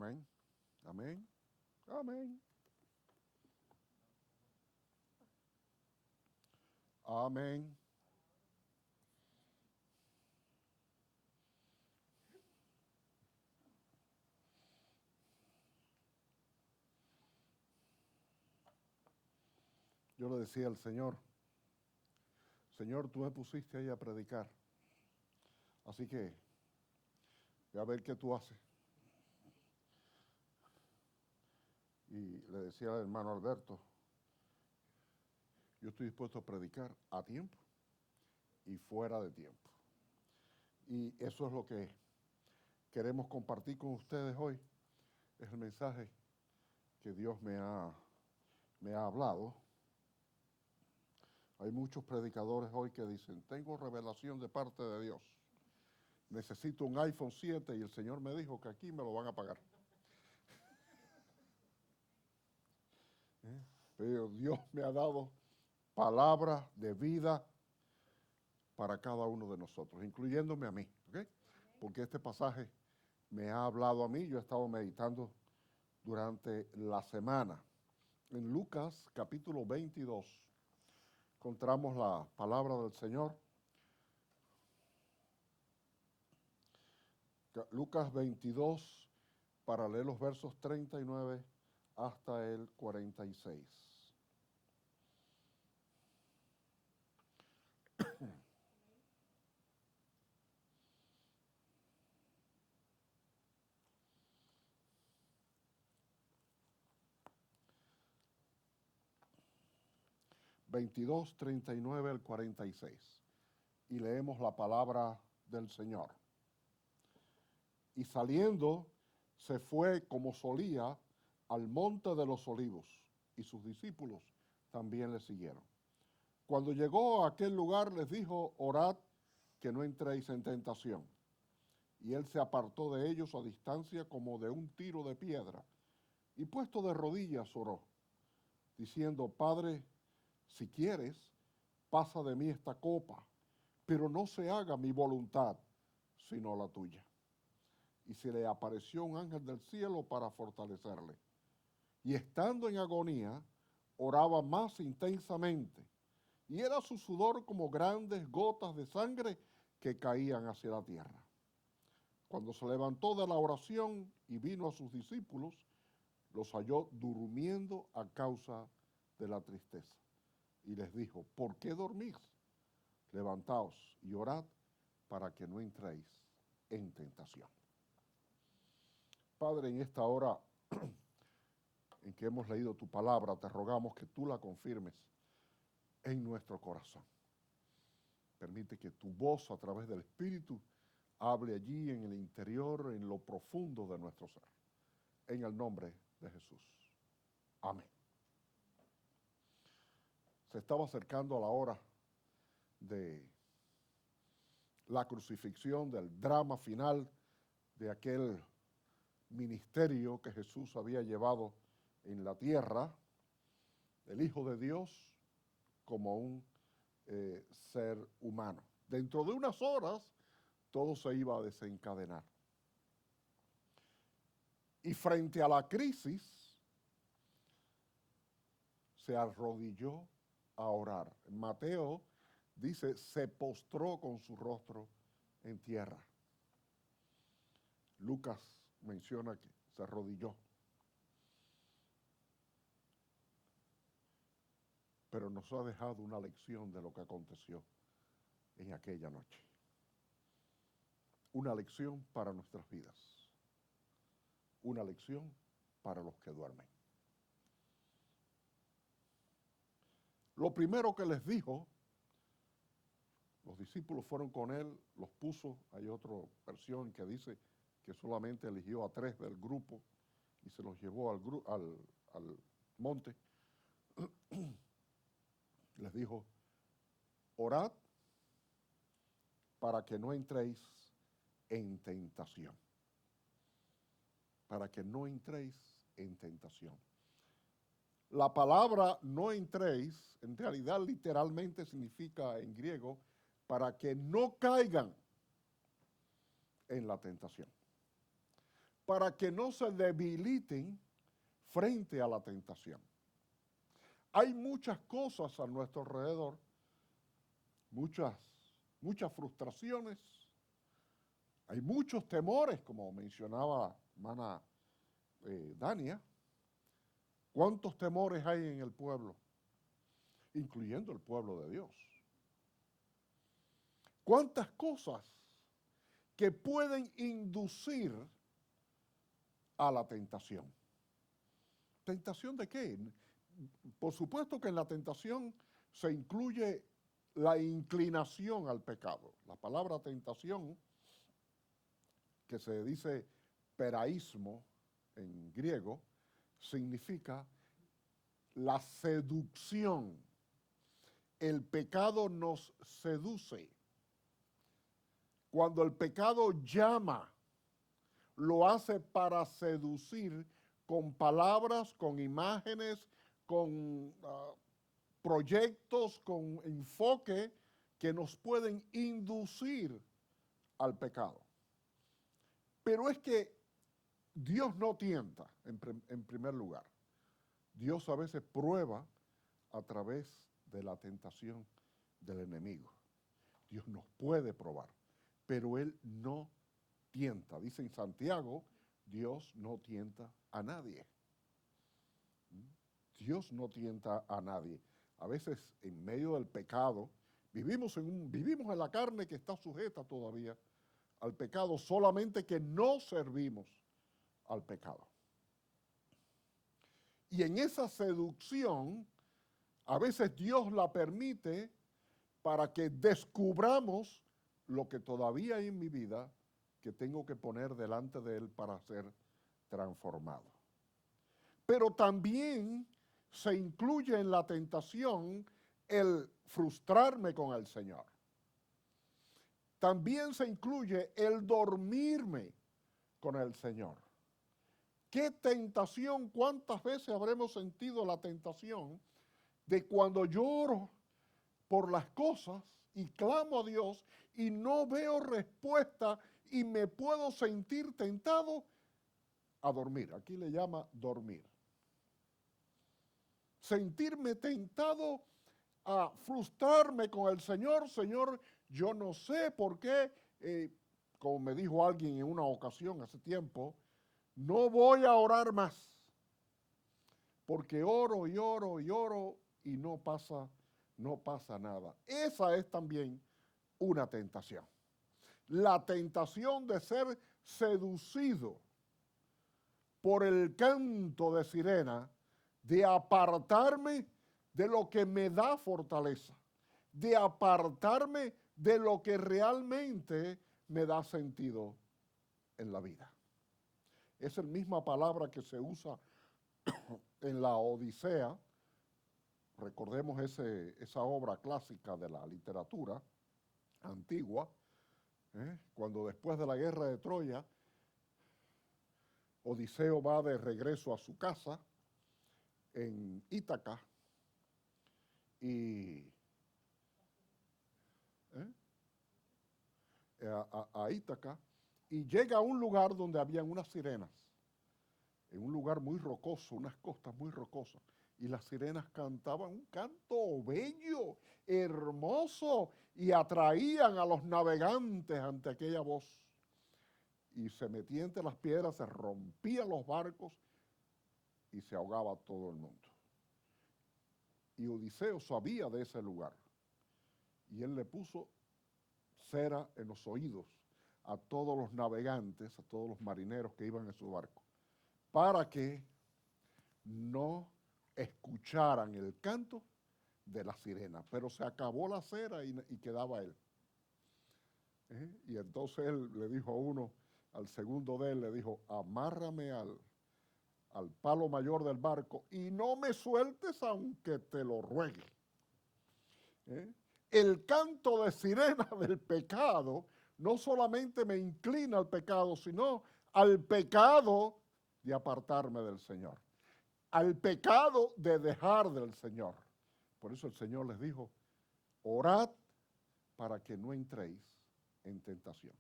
Amén. Amén. Amén. Amén. Yo le decía al Señor, Señor, tú me pusiste ahí a predicar. Así que, voy a ver qué tú haces. Y le decía al hermano Alberto, yo estoy dispuesto a predicar a tiempo y fuera de tiempo. Y eso es lo que queremos compartir con ustedes hoy. Es el mensaje que Dios me ha hablado. Hay muchos predicadores hoy que dicen, tengo revelación de parte de Dios. Necesito un iPhone 7 y el Señor me dijo que aquí me lo van a pagar. Pero Dios me ha dado palabras de vida para cada uno de nosotros, incluyéndome a mí, ¿ok? Porque este pasaje me ha hablado a mí, yo he estado meditando durante la semana. En Lucas capítulo 22 encontramos la palabra del Señor. Lucas 22, para leer los versos 39 hasta el 46. ...22, 39 al 46... ...y leemos la palabra del Señor. Y saliendo, se fue como solía al monte de los olivos, y sus discípulos también le siguieron. Cuando llegó a aquel lugar, les dijo, orad que no entréis en tentación. Y él se apartó de ellos a distancia como de un tiro de piedra, y puesto de rodillas oró, diciendo, Padre, si quieres, pasa de mí esta copa, pero no se haga mi voluntad, sino la tuya. Y se le apareció un ángel del cielo para fortalecerle. Y estando en agonía, oraba más intensamente, y era su sudor como grandes gotas de sangre que caían hacia la tierra. Cuando se levantó de la oración y vino a sus discípulos, los halló durmiendo a causa de la tristeza. Y les dijo, ¿por qué dormís? Levantaos y orad para que no entréis en tentación. Padre, en esta hora en que hemos leído tu palabra, te rogamos que tú la confirmes en nuestro corazón. Permite que tu voz a través del Espíritu hable allí en el interior, en lo profundo de nuestro ser. En el nombre de Jesús. Amén. Se estaba acercando a la hora de la crucifixión, del drama final de aquel ministerio que Jesús había llevado en la tierra, el Hijo de Dios como un ser humano. Dentro de unas horas todo se iba a desencadenar. Y frente a la crisis se arrodilló a orar. Mateo dice, se postró con su rostro en tierra. Lucas menciona que se arrodilló. Pero nos ha dejado una lección de lo que aconteció en aquella noche. Una lección para nuestras vidas. Una lección para los que duermen. Lo primero que les dijo, los discípulos fueron con él, los puso, hay otra versión que dice que solamente eligió a 3 del grupo y se los llevó al monte. Les dijo, orad para que no entréis en tentación. Para que no entréis en tentación. La palabra no entréis, en realidad literalmente significa en griego, para que no caigan en la tentación. para que no se debiliten frente a la tentación. Hay muchas cosas a nuestro alrededor, muchas frustraciones, hay muchos temores, como mencionaba hermana Dania. ¿Cuántos temores hay en el pueblo? Incluyendo el pueblo de Dios. ¿Cuántas cosas que pueden inducir a la tentación? ¿Tentación de qué? Por supuesto que en la tentación se incluye la inclinación al pecado. La palabra tentación, que se dice peraísmo en griego, significa la seducción. El pecado nos seduce. Cuando el pecado llama, lo hace para seducir con palabras, con imágenes, con proyectos, con enfoque que nos pueden inducir al pecado. Pero es que Dios no tienta, en primer lugar. Dios a veces prueba a través de la tentación del enemigo. Dios nos puede probar, pero Él no tienta. Dice en Santiago, Dios no tienta a nadie. Dios no tienta a nadie. A veces en medio del pecado, vivimos en la carne que está sujeta todavía al pecado, solamente que no servimos al pecado. Y en esa seducción, a veces Dios la permite para que descubramos lo que todavía hay en mi vida que tengo que poner delante de Él para ser transformado. Pero también se incluye en la tentación el frustrarme con el Señor. También se incluye el dormirme con el Señor. ¿Qué tentación? ¿Cuántas veces habremos sentido la tentación de cuando lloro por las cosas y clamo a Dios y no veo respuesta y me puedo sentir tentado a dormir? Aquí le llama dormir. Sentirme tentado a frustrarme con el Señor. Señor, yo no sé por qué, como me dijo alguien en una ocasión hace tiempo, no voy a orar más, porque oro y oro y oro y no pasa nada. Esa es también una tentación. La tentación de ser seducido por el canto de sirena, de apartarme de lo que me da fortaleza, de apartarme de lo que realmente me da sentido en la vida. Es la misma palabra que se usa en la Odisea. Recordemos esa obra clásica de la literatura antigua, cuando después de la guerra de Troya, Odiseo va de regreso a su casa en Ítaca y a Ítaca, y llega a un lugar donde habían unas sirenas, en un lugar muy rocoso, unas costas muy rocosas, y las sirenas cantaban un canto bello, hermoso, y atraían a los navegantes ante aquella voz. Y se metía entre las piedras, se rompían los barcos y se ahogaba todo el mundo. Y Odiseo sabía de ese lugar, y él le puso cera en los oídos a todos los navegantes, a todos los marineros que iban en su barco, para que no escucharan el canto de la sirena. Pero se acabó la cera y quedaba él. Y entonces él le dijo a uno, al segundo de él, le dijo, amárrame al palo mayor del barco y no me sueltes aunque te lo ruegue. El canto de sirena del pecado no solamente me inclina al pecado, sino al pecado de apartarme del Señor, al pecado de dejar del Señor. Por eso el Señor les dijo, orad para que no entréis en tentación,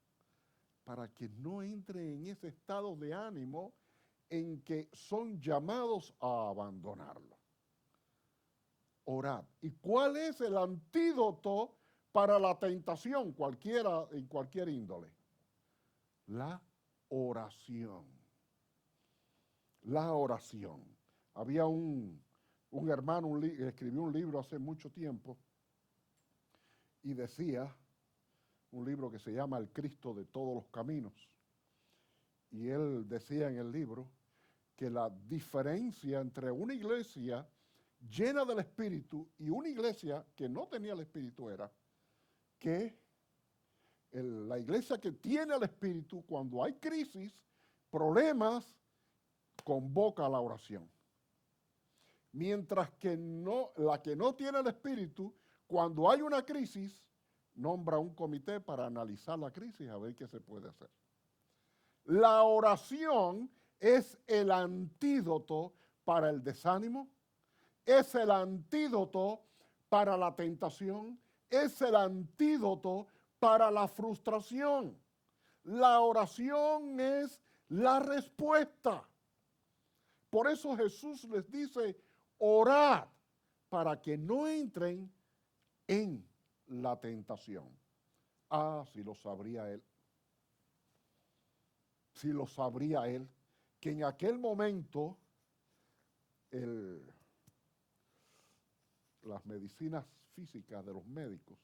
para que no entren en ese estado de ánimo en que son llamados a abandonarlo. Orad. ¿Y cuál es el antídoto para la tentación, en cualquier índole? La oración. La oración. Había un hermano que escribió un libro hace mucho tiempo y decía, un libro que se llama El Cristo de todos los caminos, y él decía en el libro que la diferencia entre una iglesia llena del Espíritu y una iglesia que no tenía el Espíritu era que la iglesia que tiene el Espíritu, cuando hay crisis, problemas, convoca a la oración. Mientras que la que no tiene el Espíritu, cuando hay una crisis, nombra un comité para analizar la crisis a ver qué se puede hacer. La oración es el antídoto para el desánimo, es el antídoto para la tentación, es el antídoto para la frustración. La oración es la respuesta. Por eso Jesús les dice, orad para que no entren en la tentación. Ah, si lo sabría él. Si lo sabría él, que en aquel momento las medicinas físicas de los médicos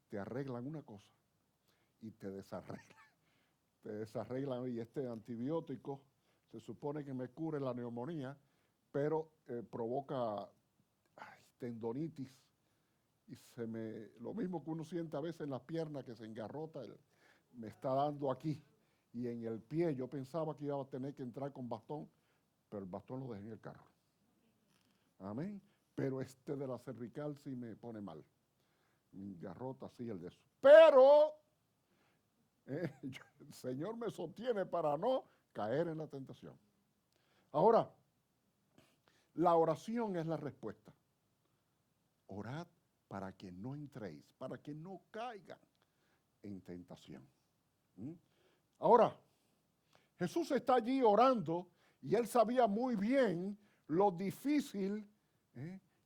te arreglan una cosa y te desarreglan. Te desarreglan y este antibiótico se supone que me cure la neumonía, pero provoca tendonitis y lo mismo que uno siente a veces en las piernas que se engarrota, me está dando aquí y en el pie. Yo pensaba que iba a tener que entrar con bastón, pero el bastón lo dejé en el carro. Amén. Pero de la cervical sí me pone mal. Mi garrota sí, el de eso. Pero el Señor me sostiene para no caer en la tentación. Ahora, la oración es la respuesta. Orad para que no entréis, para que no caigan en tentación. Ahora, Jesús está allí orando y él sabía muy bien lo difícil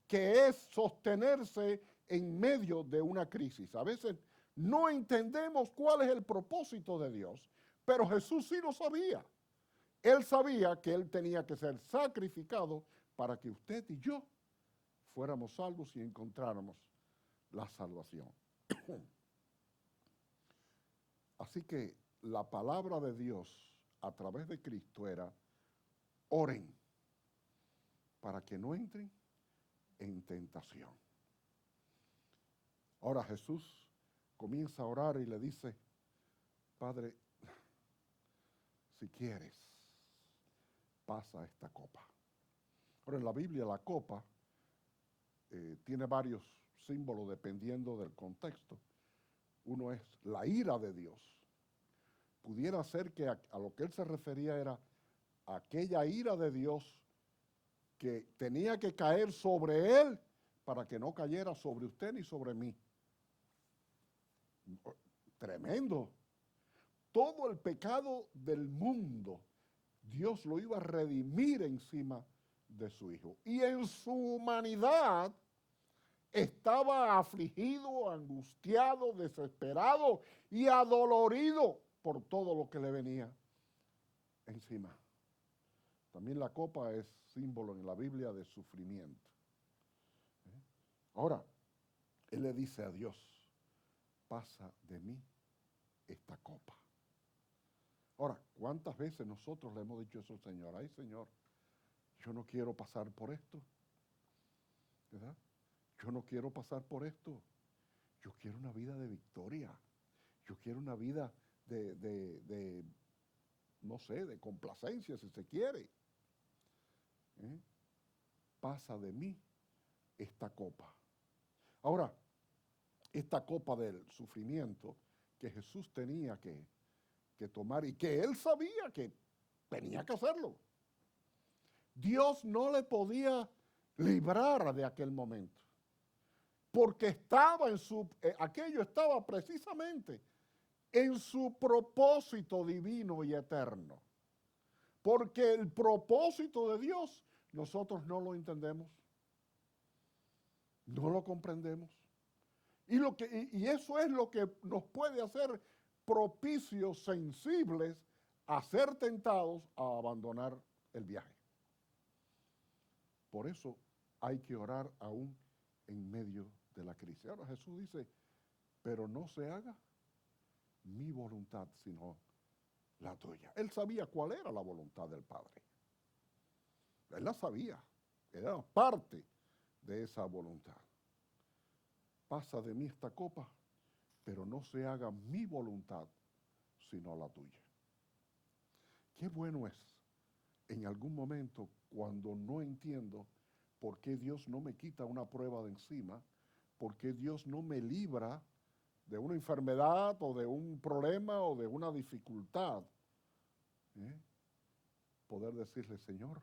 que es sostenerse en medio de una crisis. A veces no entendemos cuál es el propósito de Dios, pero Jesús sí lo sabía. Él sabía que él tenía que ser sacrificado para que usted y yo fuéramos salvos y encontráramos la salvación. Así que la palabra de Dios a través de Cristo era: oren para que no entren en tentación. Ahora Jesús comienza a orar y le dice: Padre, si quieres, pasa esta copa. Ahora en la Biblia la copa tiene varios símbolos dependiendo del contexto. Uno es la ira de Dios. Pudiera ser que a lo que él se refería era aquella ira de Dios que tenía que caer sobre él para que no cayera sobre usted ni sobre mí. Tremendo. Todo el pecado del mundo, Dios lo iba a redimir encima de su Hijo. Y en su humanidad estaba afligido, angustiado, desesperado y adolorido por todo lo que le venía encima. También la copa es símbolo en la Biblia de sufrimiento. Ahora, él le dice a Dios: pasa de mí esta copa. Ahora, ¿cuántas veces nosotros le hemos dicho eso al Señor? Ay, Señor, yo no quiero pasar por esto, ¿verdad? Yo no quiero pasar por esto. Yo quiero una vida de victoria. Yo quiero una vida no sé, de complacencia, si se quiere. Pasa de mí esta copa. Ahora, esta copa del sufrimiento que Jesús tenía que tomar y que él sabía que tenía que hacerlo. Dios no le podía librar de aquel momento, porque estaba aquello estaba precisamente en su propósito divino y eterno. Porque el propósito de Dios nosotros no lo entendemos, no lo comprendemos. Y eso es lo que nos puede hacer propicios, sensibles a ser tentados a abandonar el viaje. Por eso hay que orar aún en medio de la crisis. Ahora Jesús dice, pero no se haga mi voluntad, sino la tuya. Él sabía cuál era la voluntad del Padre. Él la sabía, era parte de esa voluntad. Pasa de mí esta copa, pero no se haga mi voluntad, sino la tuya. Qué bueno es en algún momento cuando no entiendo por qué Dios no me quita una prueba de encima, por qué Dios no me libra de una enfermedad o de un problema o de una dificultad. Poder decirle, Señor,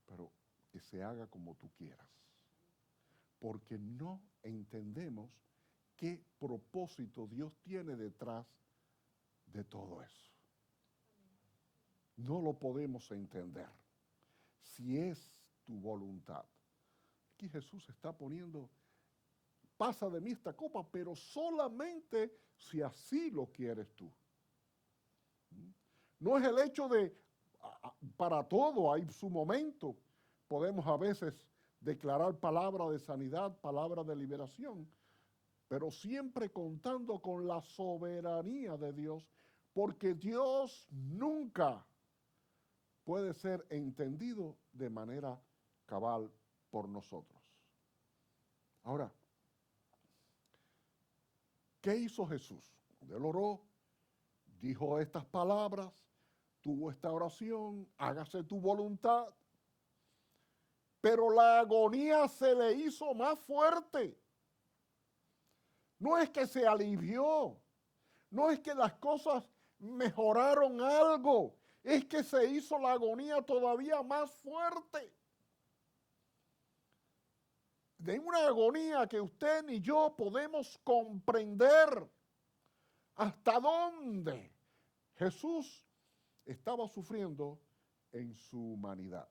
pero que se haga como tú quieras. Porque no entendemos qué propósito Dios tiene detrás de todo eso. No lo podemos entender. Si es tu voluntad. Aquí Jesús está poniendo, pasa de mí esta copa, pero solamente si así lo quieres tú. No es el hecho de, para todo hay su momento. Podemos a veces declarar palabra de sanidad, palabra de liberación, pero siempre contando con la soberanía de Dios, porque Dios nunca puede ser entendido de manera cabal por nosotros. Ahora, ¿qué hizo Jesús? Cuando él oró, dijo estas palabras, tuvo esta oración, hágase tu voluntad, pero la agonía se le hizo más fuerte. No es que se alivió, no es que las cosas mejoraron algo, es que se hizo la agonía todavía más fuerte. De una agonía que usted ni yo podemos comprender hasta dónde Jesús estaba sufriendo en su humanidad.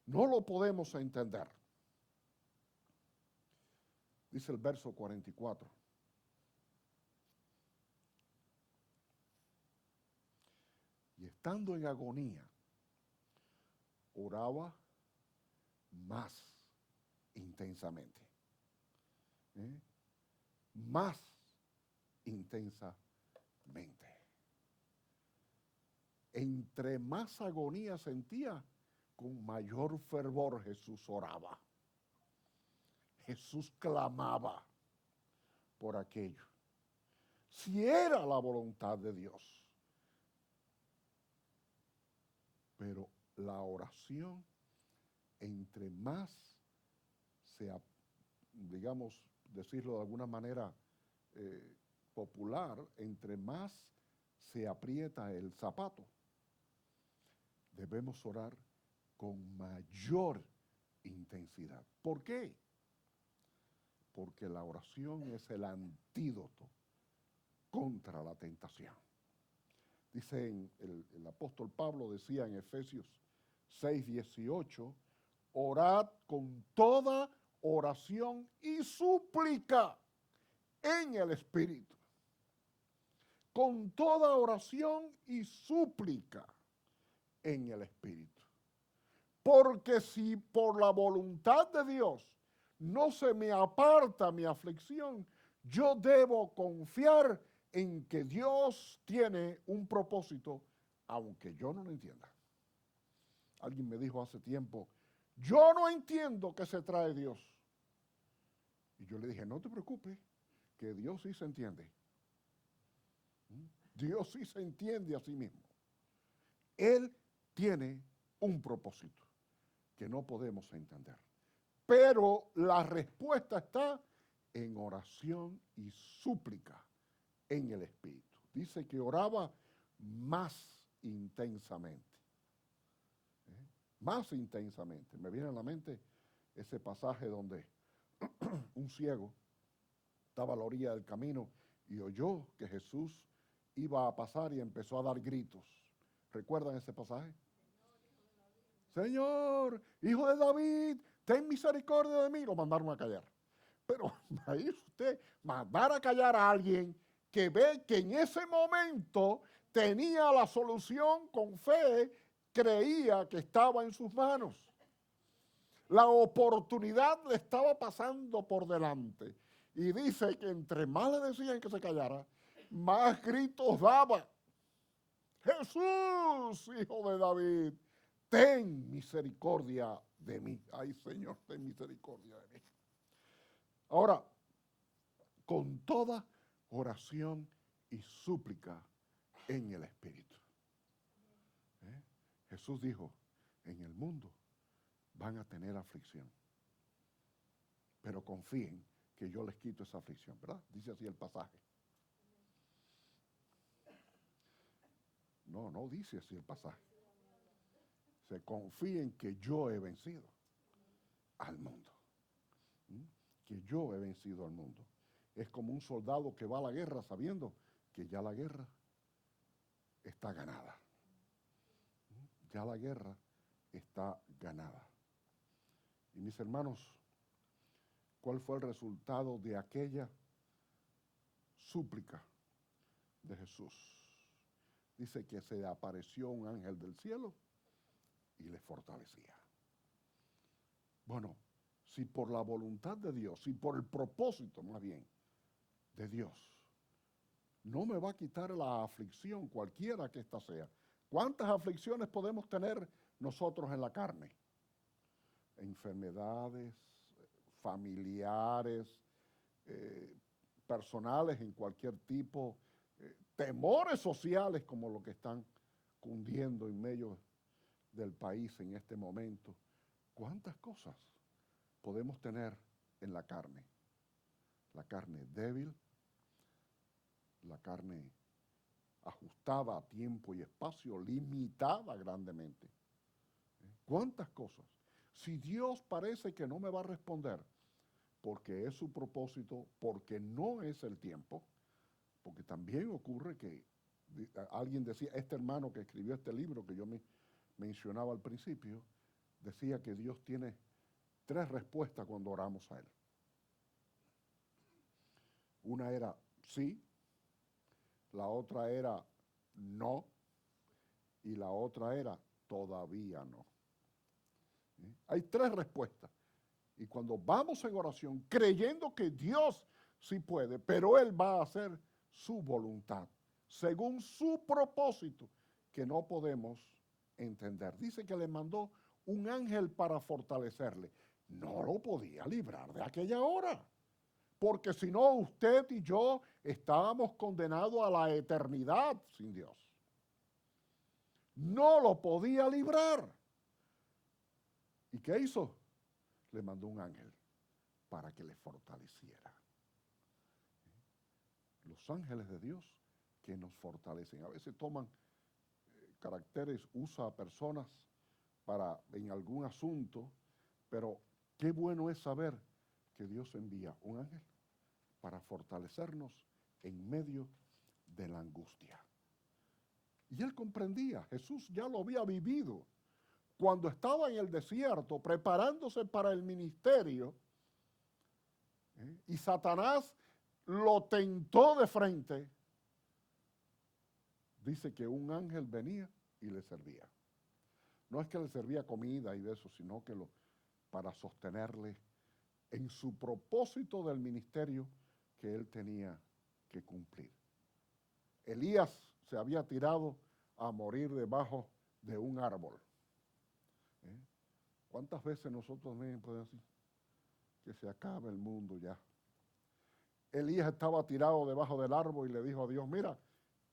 No lo podemos entender. Dice el verso 44. Y estando en agonía, oraba más intensamente. Más intensamente. Entre más agonía sentía, con mayor fervor Jesús oraba. Jesús clamaba por aquello. Si era la voluntad de Dios. Pero la oración, entre más sea, digamos, decirlo de alguna manera popular, entre más se aprieta el zapato, debemos orar con mayor intensidad. ¿Por qué? Porque la oración es el antídoto contra la tentación. Dice el apóstol Pablo, decía en Efesios 6:18, orad con toda oración y súplica en el Espíritu. Con toda oración y súplica en el Espíritu. Porque si por la voluntad de Dios no se me aparta mi aflicción, yo debo confiar en que Dios tiene un propósito, aunque yo no lo entienda. Alguien me dijo hace tiempo, yo no entiendo qué se trae Dios. Y yo le dije, no te preocupes, que Dios sí se entiende. Dios sí se entiende a sí mismo. Él tiene un propósito que no podemos entender. Pero la respuesta está en oración y súplica en el Espíritu. Dice que oraba más intensamente. Más intensamente. Me viene a la mente ese pasaje donde un ciego estaba a la orilla del camino y oyó que Jesús iba a pasar y empezó a dar gritos. ¿Recuerdan ese pasaje? Señor, hijo de David, ten misericordia de mí. Lo mandaron a callar. Pero ahí usted mandar a callar a alguien que ve que en ese momento tenía la solución con fe, creía que estaba en sus manos. La oportunidad le estaba pasando por delante. Y dice que entre más le decían que se callara, más gritos daba. Jesús, hijo de David, ten misericordia de mí. Ay, Señor, ten misericordia de mí. Ahora, con toda oración y súplica en el Espíritu. Jesús dijo, en el mundo van a tener aflicción, pero confíen que yo les quito esa aflicción, ¿verdad? Dice así el pasaje. No dice así el pasaje. Se confíen que yo he vencido al mundo. Que yo he vencido al mundo. Es como un soldado que va a la guerra sabiendo que ya la guerra está ganada. Ya la guerra está ganada. Y mis hermanos, ¿cuál fue el resultado de aquella súplica de Jesús? Dice que se apareció un ángel del cielo y le fortalecía. Bueno, si por la voluntad de Dios, si por el propósito más bien de Dios, no me va a quitar la aflicción cualquiera que ésta sea. ¿Cuántas aflicciones podemos tener nosotros en la carne? Enfermedades, familiares, personales en cualquier tipo, temores sociales como los que están cundiendo en medio del país en este momento. ¿Cuántas cosas podemos tener en la carne? La carne débil, la carne ajustada a tiempo y espacio, limitada grandemente. ¿Cuántas cosas? Si Dios parece que no me va a responder, porque es su propósito, porque no es el tiempo, porque también ocurre que alguien decía, este hermano que escribió este libro que yo me mencionaba al principio, decía que Dios tiene 3 respuestas cuando oramos a Él. Una era sí, la otra era no, y la otra era todavía no. Hay 3 respuestas. Y cuando vamos en oración, creyendo que Dios sí puede, pero Él va a hacer su voluntad, según su propósito, que no podemos entender. Dice que le mandó un ángel para fortalecerle. No lo podía librar de aquella hora, porque si no, usted y yo estábamos condenados a la eternidad sin Dios. No lo podía librar. ¿Y qué hizo? Le mandó un ángel para que le fortaleciera. Los ángeles de Dios que nos fortalecen. A veces toman caracteres, usa a personas para en algún asunto, pero qué bueno es saber que Dios envía un ángel para fortalecernos en medio de la angustia. Y él comprendía, Jesús ya lo había vivido. Cuando estaba en el desierto preparándose para el ministerio, y Satanás lo tentó de frente, dice que un ángel venía y le servía. No es que le servía comida y de eso, sino que para sostenerle en su propósito del ministerio que él tenía que cumplir. Elías se había tirado a morir debajo de un árbol. ¿Cuántas veces nosotros mismos podemos decir que se acabe el mundo ya? Elías estaba tirado debajo del árbol y le dijo a Dios, mira,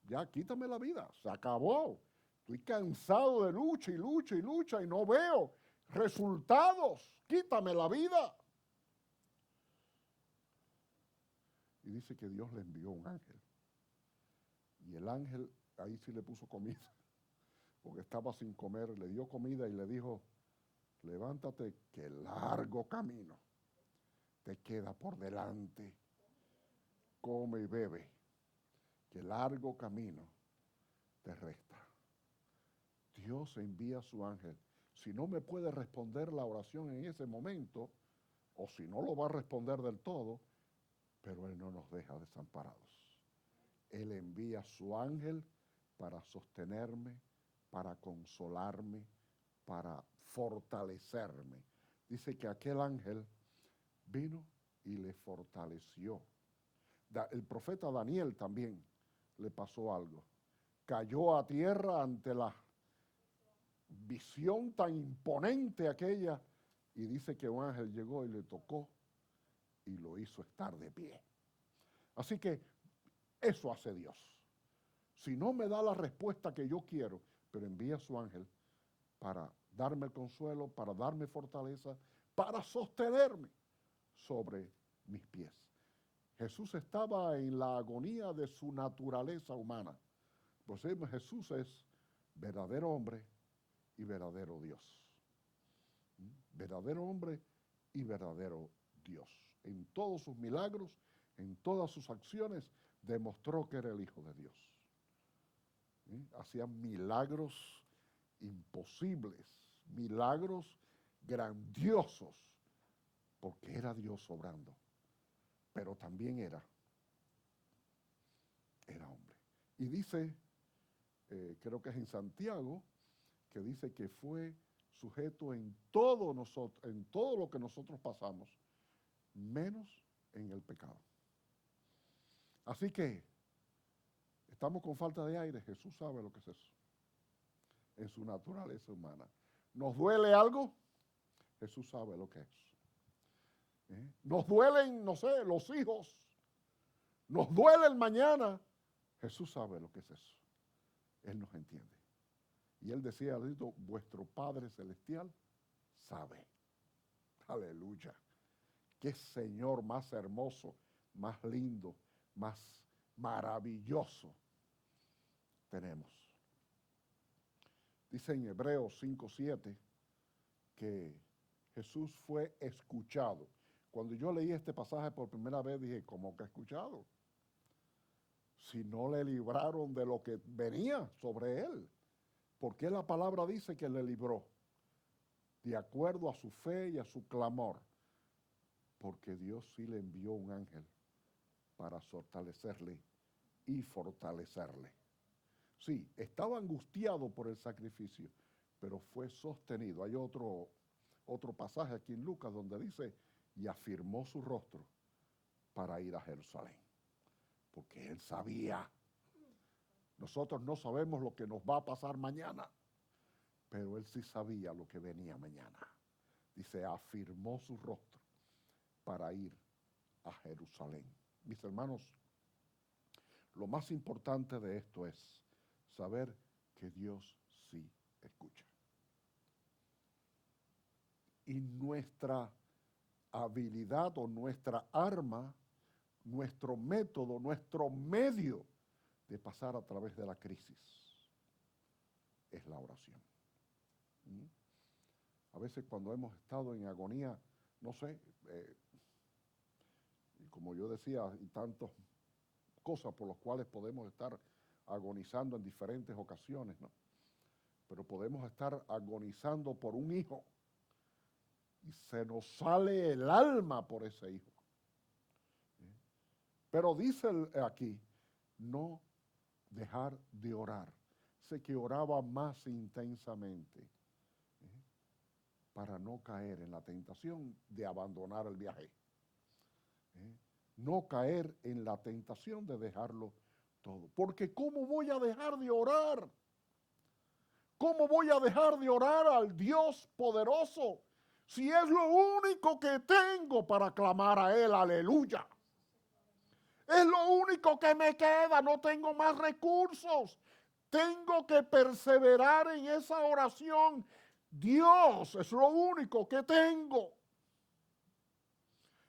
ya quítame la vida, se acabó. Estoy cansado de lucha y lucha y lucha y no veo resultados, quítame la vida. Y dice que Dios le envió un ángel. Y el ángel ahí sí le puso comida, porque estaba sin comer, le dio comida y le dijo, levántate que largo camino te queda por delante. come y bebe, que largo camino te resta. Dios envía a su ángel. Si no me puede responder la oración en ese momento, o si no lo va a responder del todo, pero Él no nos deja desamparados. Él envía a su ángel para sostenerme, para consolarme, para fortalecerme. Dice que aquel ángel vino y le fortaleció. El profeta Daniel también le pasó algo. Cayó a tierra ante la visión tan imponente aquella y dice que un ángel llegó y le tocó y lo hizo estar de pie. Así que eso hace Dios. Si no me da la respuesta que yo quiero, pero envía a su ángel para darme el consuelo, para darme fortaleza, para sostenerme sobre mis pies. Jesús estaba en la agonía de su naturaleza humana. Pues Jesús es verdadero hombre y verdadero Dios. Verdadero hombre y verdadero Dios. En todos sus milagros, en todas sus acciones, demostró que era el Hijo de Dios. Hacía milagros imposibles, milagros grandiosos, porque era Dios obrando, pero también era hombre. Y dice, creo que es en Santiago, que dice que fue sujeto en todo lo que nosotros pasamos, menos en el pecado. Así que estamos con falta de aire, Jesús sabe lo que es eso, en su naturaleza humana. ¿Nos duele algo? Jesús sabe lo que es. Nos duelen, no sé, los hijos, nos duele el mañana. Jesús sabe lo que es eso. Él nos entiende. Y él decía, vuestro Padre Celestial sabe. Aleluya. Qué Señor más hermoso, más lindo, más maravilloso tenemos. Dice en Hebreos 5:7 que Jesús fue escuchado. Cuando yo leí este pasaje por primera vez dije, ¿cómo que escuchado? Si no le libraron de lo que venía sobre él. ¿Por qué la palabra dice que le libró? De acuerdo a su fe y a su clamor. Porque Dios sí le envió un ángel para fortalecerle y fortalecerle. Sí, estaba angustiado por el sacrificio, pero fue sostenido. Hay otro pasaje aquí en Lucas donde dice, y afirmó su rostro para ir a Jerusalén. Porque él sabía. Nosotros no sabemos lo que nos va a pasar mañana, pero él sí sabía lo que venía mañana. Dice, afirmó su rostro para ir a Jerusalén. Mis hermanos, lo más importante de esto es saber que Dios sí escucha. Y nuestra habilidad o nuestra arma, nuestro método, nuestro medio de pasar a través de la crisis es la oración. A veces cuando hemos estado en agonía, no sé, como yo decía, y tantas cosas por las cuales podemos estar agonizando en diferentes ocasiones, ¿no? Pero podemos estar agonizando por un hijo y se nos sale el alma por ese hijo. Pero dice aquí, no dejar de orar. Sé que oraba más intensamente para no caer en la tentación de abandonar el viaje. No caer en la tentación de dejarlo todo. Porque ¿cómo voy a dejar de orar? ¿Cómo voy a dejar de orar al Dios poderoso si es lo único que tengo para clamar a Él? Aleluya. Es lo único que me queda, no tengo más recursos. Tengo que perseverar en esa oración. Dios es lo único que tengo.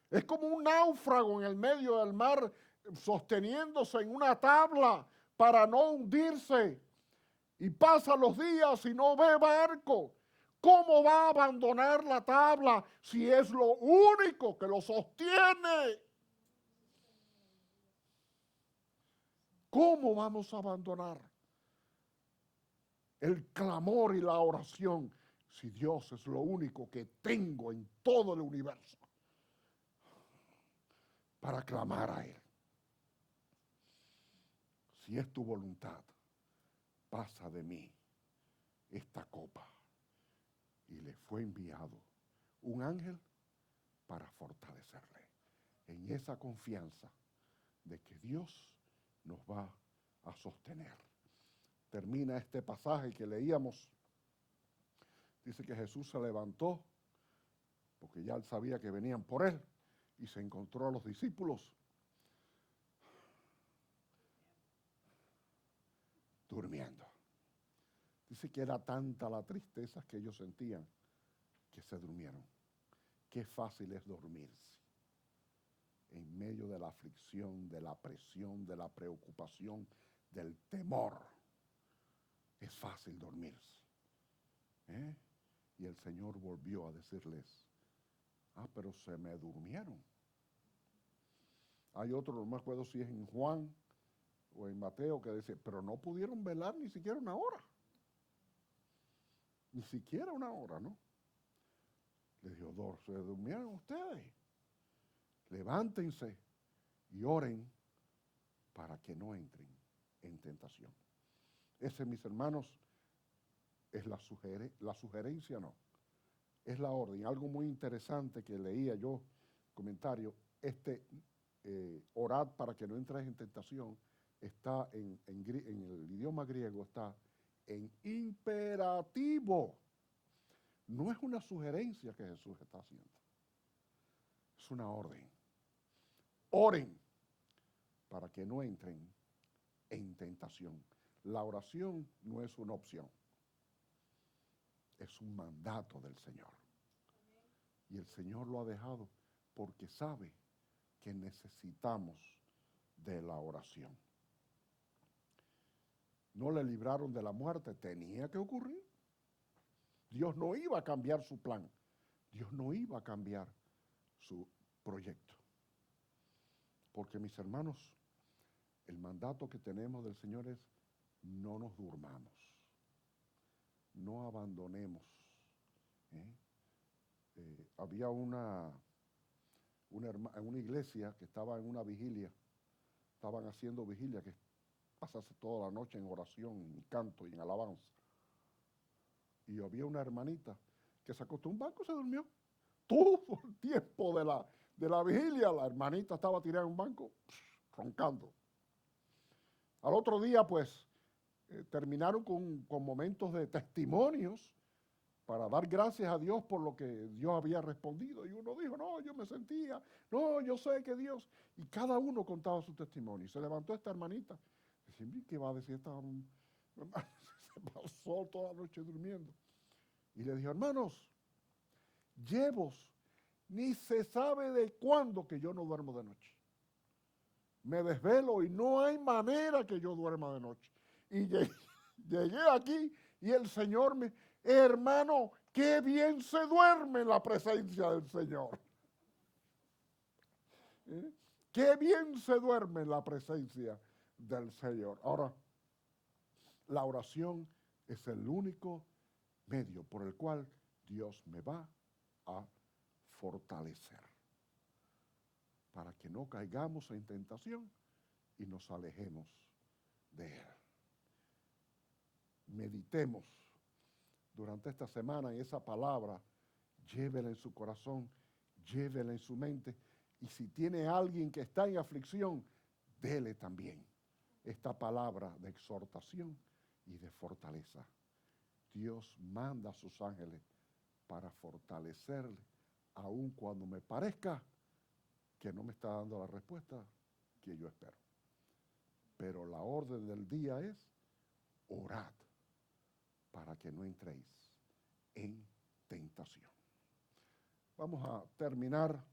Es como un náufrago en el medio del mar sosteniéndose en una tabla para no hundirse. Y pasan los días y no ve barco. ¿Cómo va a abandonar la tabla si es lo único que lo sostiene? ¿Cómo vamos a abandonar el clamor y la oración si Dios es lo único que tengo en todo el universo para clamar a Él? Si es tu voluntad, pasa de mí esta copa. Y le fue enviado un ángel para fortalecerle en esa confianza de que Dios nos va a sostener. Termina este pasaje que leíamos. Dice que Jesús se levantó, porque ya él sabía que venían por él, y se encontró a los discípulos durmiendo. Dice que era tanta la tristeza que ellos sentían que se durmieron. Qué fácil es dormirse en medio de la aflicción, de la presión, de la preocupación, del temor. Es fácil dormirse. Y el Señor volvió a decirles, pero se me durmieron. Hay otro, no me acuerdo si es en Juan o en Mateo, que dice, pero no pudieron velar ni siquiera una hora. Ni siquiera una hora, ¿no? Le dijo, se durmieron ustedes. Levántense y oren para que no entren en tentación. Ese, mis hermanos, es la sugerencia, no. Es la orden. Algo muy interesante que leía yo, comentario, orad para que no entres en tentación, está en el idioma griego, está en imperativo. No es una sugerencia que Jesús está haciendo. Es una orden. Oren para que no entren en tentación. La oración no es una opción. Es un mandato del Señor. Y el Señor lo ha dejado porque sabe que necesitamos de la oración. No le libraron de la muerte, tenía que ocurrir. Dios no iba a cambiar su plan. Dios no iba a cambiar su proyecto. Porque, mis hermanos, el mandato que tenemos del Señor es no nos durmamos, no abandonemos. Había una iglesia que estaba en una vigilia, estaban haciendo vigilia, que pasase toda la noche en oración, en canto y en alabanza. Y había una hermanita que se acostó en un banco y se durmió. Todo el tiempo de la vigilia, la hermanita estaba tirada en un banco, roncando. Al otro día, pues, terminaron con momentos de testimonios para dar gracias a Dios por lo que Dios había respondido. Y uno dijo, no, yo me sentía, no, yo sé que Dios. Y cada uno contaba su testimonio. Y se levantó esta hermanita. Decía, ¿qué va a decir esta? Se pasó toda la noche durmiendo. Y le dijo, hermanos, llevos, ni se sabe de cuándo que yo no duermo de noche. Me desvelo y no hay manera que yo duerma de noche. Y llegué aquí y el Señor me... Hermano, qué bien se duerme en la presencia del Señor. Qué bien se duerme en la presencia del Señor. Ahora, la oración es el único medio por el cual Dios me va a fortalecer para que no caigamos en tentación y nos alejemos de Él. Meditemos durante esta semana en esa palabra, llévela en su corazón, llévela en su mente, y si tiene alguien que está en aflicción, dele también esta palabra de exhortación y de fortaleza. Dios manda a sus ángeles para fortalecerle, aun cuando me parezca que no me está dando la respuesta que yo espero. Pero la orden del día es orad para que no entréis en tentación. Vamos a terminar